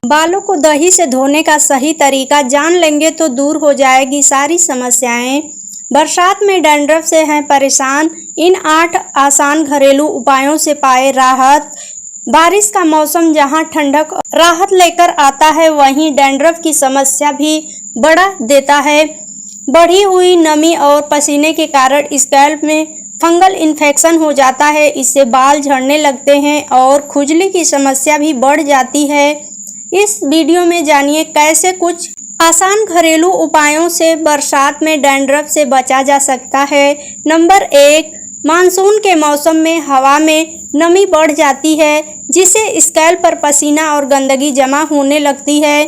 बालों को दही से धोने का सही तरीका जान लेंगे तो दूर हो जाएगी सारी समस्याएं। बरसात में डैंड्रफ से हैं परेशान, इन 8 आसान घरेलू उपायों से पाए राहत। बारिश का मौसम जहां ठंडक राहत लेकर आता है, वहीं डैंड्रफ की समस्या भी बढ़ा देता है। बढ़ी हुई नमी और पसीने के कारण स्कैल्प में फंगल इन्फेक्शन हो जाता है। इससे बाल झड़ने लगते हैं और खुजली की समस्या भी बढ़ जाती है। इस वीडियो में जानिए कैसे कुछ आसान घरेलू उपायों से बरसात में डैंड्रफ से बचा जा सकता है। नंबर 1, मानसून के मौसम में हवा में नमी बढ़ जाती है, जिससे स्कैल्प पर पसीना और गंदगी जमा होने लगती है।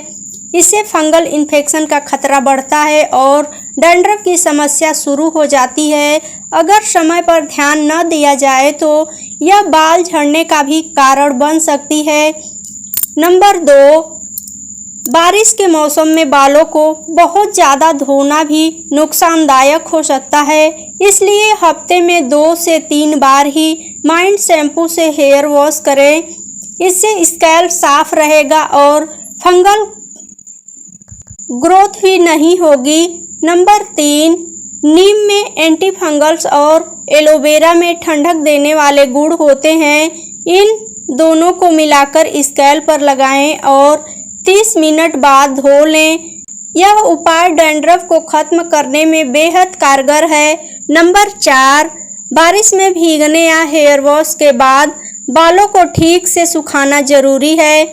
इससे फंगल इन्फेक्शन का खतरा बढ़ता है और डैंड्रफ की समस्या शुरू हो जाती है। अगर समय पर ध्यान न दिया जाए तो यह बाल झड़ने का भी कारण बन सकती है। नंबर 2, बारिश के मौसम में बालों को बहुत ज़्यादा धोना भी नुकसानदायक हो सकता है। इसलिए हफ्ते में 2 से 3 बार ही माइल्ड शैम्पू से हेयर वॉश करें। इससे स्कैल्प साफ रहेगा और फंगल ग्रोथ भी नहीं होगी। नंबर 3, नीम में एंटी फंगल्स और एलोवेरा में ठंडक देने वाले गुण होते हैं। इन दोनों को मिलाकर स्कैल्प पर लगाएं और 30 मिनट बाद धो लें। यह उपाय डैंड्रफ को खत्म करने में बेहद कारगर है। नंबर 4, बारिश में भीगने या हेयर वॉश के बाद बालों को ठीक से सुखाना जरूरी है।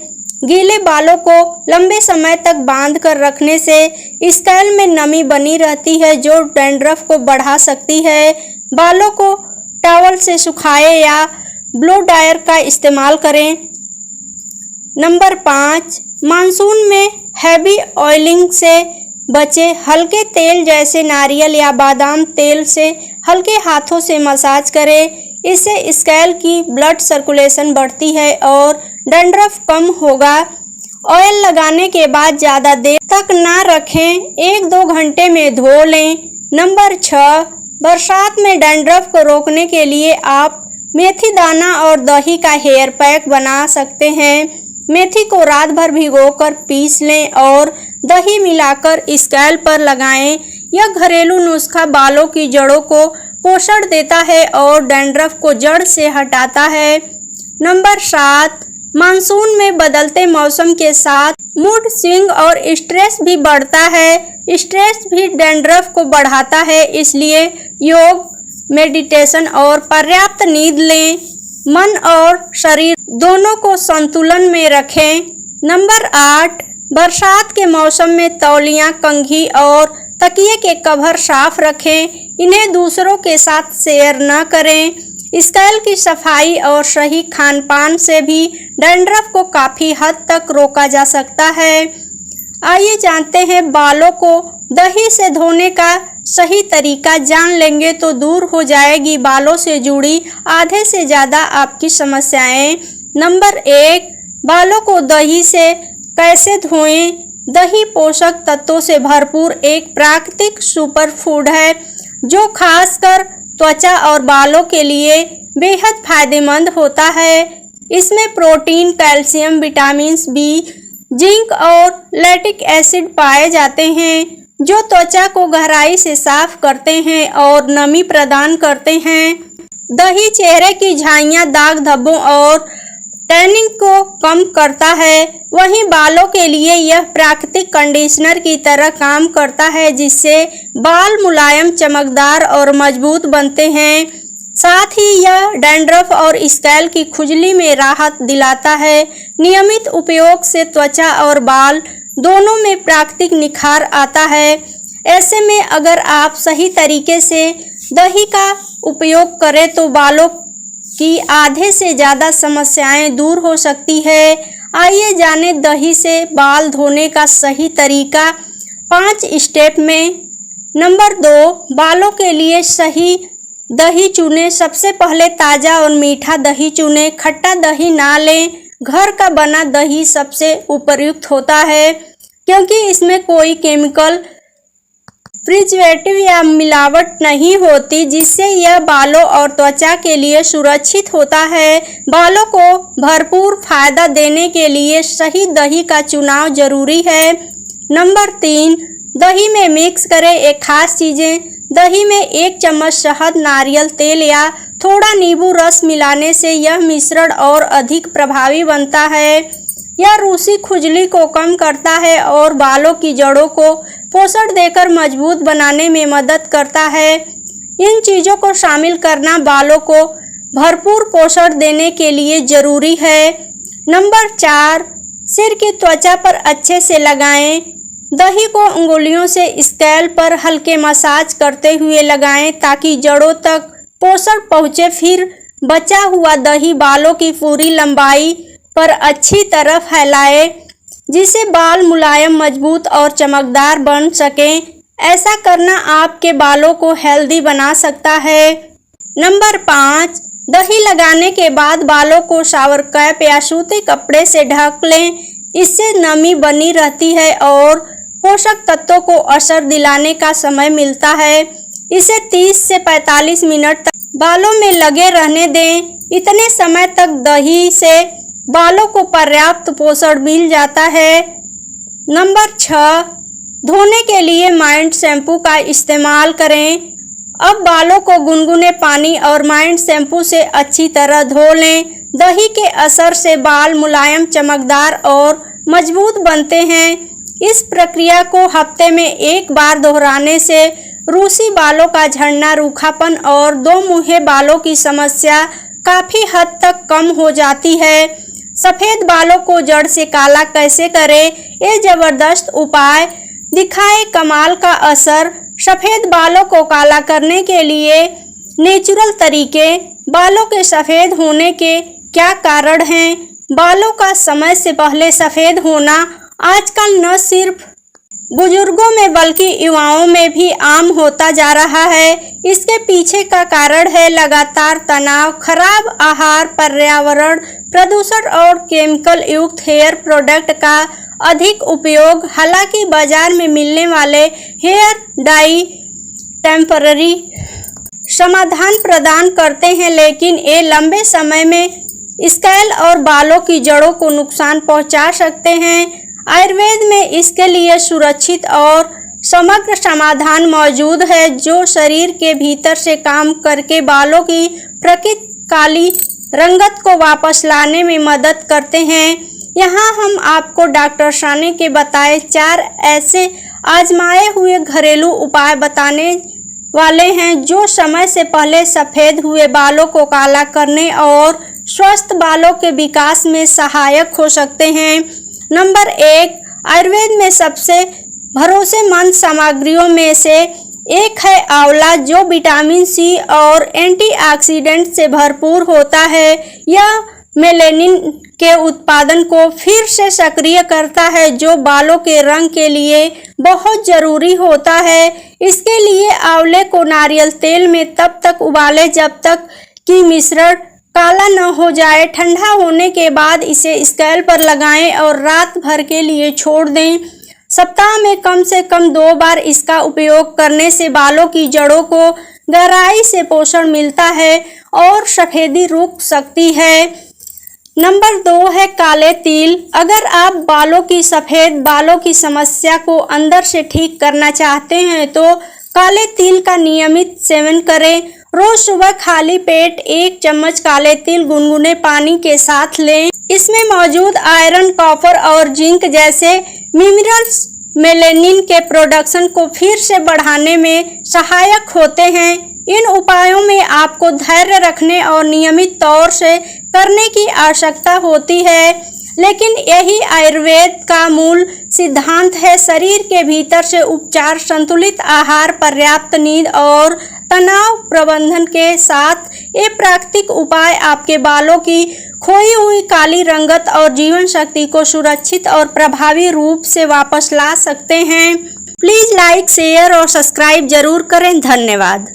गीले बालों को लंबे समय तक बांध कर रखने से स्कैल्प में नमी बनी रहती है, जो डैंड्रफ को बढ़ा सकती है। बालों को टॉवल से सुखाएं या ब्लो ड्रायर का इस्तेमाल करें। नंबर 5, मानसून में हैवी ऑयलिंग से बचे। हल्के तेल जैसे नारियल या बादाम तेल से हल्के हाथों से मसाज करें। इससे स्कैल्प की ब्लड सर्कुलेशन बढ़ती है और डैंड्रफ कम होगा। ऑयल लगाने के बाद ज़्यादा देर तक ना रखें, 1-2 घंटे में धो लें। नंबर 6, बरसात में डैंड्रफ को रोकने के लिए आप मेथी दाना और दही का हेयर पैक बना सकते हैं। मेथी को रात भर भिगोकर पीस लें और दही मिलाकर स्कैल्प पर लगाएं। यह घरेलू नुस्खा बालों की जड़ों को पोषण देता है और डैंड्रफ को जड़ से हटाता है। नंबर 7, मानसून में बदलते मौसम के साथ मूड स्विंग और स्ट्रेस भी बढ़ता है। स्ट्रेस भी डैंड्रफ को बढ़ाता है, इसलिए योग, मेडिटेशन और पर्याप्त नींद लें। मन और शरीर दोनों को संतुलन में रखें। नंबर 8, बरसात के मौसम में तौलिया, कंघी और तकिए के कवर साफ रखें। इन्हें दूसरों के साथ शेयर न करें। स्कैल्प की सफाई और सही खान-पान से भी डैंड्रफ को काफ़ी हद तक रोका जा सकता है। आइए जानते हैं बालों को दही से धोने का सही तरीका। जान लेंगे तो दूर हो जाएगी बालों से जुड़ी आधे से ज़्यादा आपकी समस्याएं। नंबर 1, बालों को दही से कैसे धोएं। दही पोषक तत्वों से भरपूर एक प्राकृतिक सुपर फूड है, जो खासकर त्वचा और बालों के लिए बेहद फायदेमंद होता है। इसमें protein, calcium, vitamin B, zinc और लैक्टिक एसिड पाए जाते हैं, जो त्वचा को गहराई से साफ करते हैं और नमी प्रदान करते हैं। दही चेहरे की झाइयाँ, दाग धब्बों और टैनिंग को कम करता है। वहीं बालों के लिए यह प्राकृतिक कंडीशनर की तरह काम करता है, जिससे बाल मुलायम, चमकदार और मजबूत बनते हैं। साथ ही यह डैंड्रफ और स्कैल्प की खुजली में राहत दिलाता है। नियमित उपयोग से त्वचा और बाल दोनों में प्राकृतिक निखार आता है। ऐसे में अगर आप सही तरीके से दही का उपयोग करें तो बालों की आधे से ज़्यादा समस्याएं दूर हो सकती है। आइए जाने दही से बाल धोने का सही तरीका 5 स्टेप में। नंबर 2, बालों के लिए सही दही चुनें। सबसे पहले ताज़ा और मीठा दही चुनें। खट्टा दही ना लें। घर का बना दही सबसे उपयुक्त होता है, क्योंकि इसमें कोई केमिकल प्रिजर्वेटिव या मिलावट नहीं होती, जिससे यह बालों और त्वचा के लिए सुरक्षित होता है। बालों को भरपूर फायदा देने के लिए सही दही का चुनाव जरूरी है। नंबर 3, दही में मिक्स करें एक खास चीजें। दही में 1 चम्मच शहद, नारियल तेल या थोड़ा नींबू रस मिलाने से यह मिश्रण और अधिक प्रभावी बनता है। यह रूसी खुजली को कम करता है और बालों की जड़ों को पोषण देकर मजबूत बनाने में मदद करता है। इन चीज़ों को शामिल करना बालों को भरपूर पोषण देने के लिए ज़रूरी है। नंबर 4, सिर की त्वचा पर अच्छे से लगाएं। दही को उंगलियों से स्कैल्प पर हल्के मसाज करते हुए लगाएं ताकि जड़ों तक पोषण पहुँचे। फिर बचा हुआ दही बालों की पूरी लंबाई पर अच्छी तरह फैलाएं, जिससे बाल मुलायम, मजबूत और चमकदार बन सकें। ऐसा करना आपके बालों को हेल्दी बना सकता है। नंबर 5, दही लगाने के बाद बालों को शावर कैप या सूती कपड़े से ढक लें। इससे नमी बनी रहती है और पोषक तत्वों को असर दिलाने का समय मिलता है। इसे 30 से 45 मिनट तक बालों में लगे रहने दें। इतने समय तक दही से बालों को पर्याप्त पोषण मिल जाता है। नंबर 6, धोने के लिए माइंड शैम्पू का इस्तेमाल करें। अब बालों को गुनगुने पानी और माइंड शैम्पू से अच्छी तरह धो लें। दही के असर से बाल मुलायम, चमकदार और मजबूत बनते हैं। इस प्रक्रिया को हफ्ते में 1 बार दोहराने से रूसी बालों का झड़ना, रूखापन और 2 मुँहे बालों की समस्या काफ़ी हद तक कम हो जाती है। सफ़ेद बालों को जड़ से काला कैसे करें? ये ज़बरदस्त उपाय दिखाए कमाल का असर। सफ़ेद बालों को काला करने के लिए नेचुरल तरीके। बालों के सफ़ेद होने के क्या कारण हैं? बालों का समय से पहले सफ़ेद होना आजकल न सिर्फ बुजुर्गों में बल्कि युवाओं में भी आम होता जा रहा है। इसके पीछे का कारण है लगातार तनाव, खराब आहार, पर्यावरण प्रदूषण और केमिकल युक्त हेयर प्रोडक्ट का अधिक उपयोग। हालांकि बाजार में मिलने वाले हेयर डाई टेम्पररी समाधान प्रदान करते हैं, लेकिन ये लंबे समय में स्कैल्प और बालों की जड़ों को नुकसान पहुंचा सकते हैं। आयुर्वेद में इसके लिए सुरक्षित और समग्र समाधान मौजूद है, जो शरीर के भीतर से काम करके बालों की प्राकृतिक काली रंगत को वापस लाने में मदद करते हैं। यहाँ हम आपको डॉक्टर साने के बताए 4 ऐसे आजमाए हुए घरेलू उपाय बताने वाले हैं, जो समय से पहले सफ़ेद हुए बालों को काला करने और स्वस्थ बालों के विकास में सहायक हो सकते हैं। नंबर 1, आयुर्वेद में सबसे भरोसेमंद सामग्रियों में से एक है आंवला, जो विटामिन सी और एंटीऑक्सीडेंट से भरपूर होता है। यह मेलानिन के उत्पादन को फिर से सक्रिय करता है, जो बालों के रंग के लिए बहुत ज़रूरी होता है। इसके लिए आंवले को नारियल तेल में तब तक उबालें जब तक कि मिश्रण काला न हो जाए। ठंडा होने के बाद इसे स्कैल्प पर लगाएं और रात भर के लिए छोड़ दें। सप्ताह में कम से कम 2 बार इसका उपयोग करने से बालों की जड़ों को गहराई से पोषण मिलता है और सफ़ेदी रुक सकती है। नंबर 2 है काले तिल। अगर आप बालों की सफ़ेद बालों की समस्या को अंदर से ठीक करना चाहते हैं तो काले तिल का नियमित सेवन करें। रोज सुबह खाली पेट 1 चम्मच काले तिल गुनगुने पानी के साथ लें। इसमें मौजूद आयरन, कॉपर और जिंक जैसे मिनरल्स मेलानिन के प्रोडक्शन को फिर से बढ़ाने में सहायक होते हैं। इन उपायों में आपको धैर्य रखने और नियमित तौर से करने की आवश्यकता होती है, लेकिन यही आयुर्वेद का मूल सिद्धांत है। शरीर के भीतर से उपचार, संतुलित आहार, पर्याप्त नींद और तनाव प्रबंधन के साथ ये प्राकृतिक उपाय आपके बालों की खोई हुई काली रंगत और जीवन शक्ति को सुरक्षित और प्रभावी रूप से वापस ला सकते हैं। प्लीज़ लाइक, शेयर और सब्सक्राइब जरूर करें। धन्यवाद।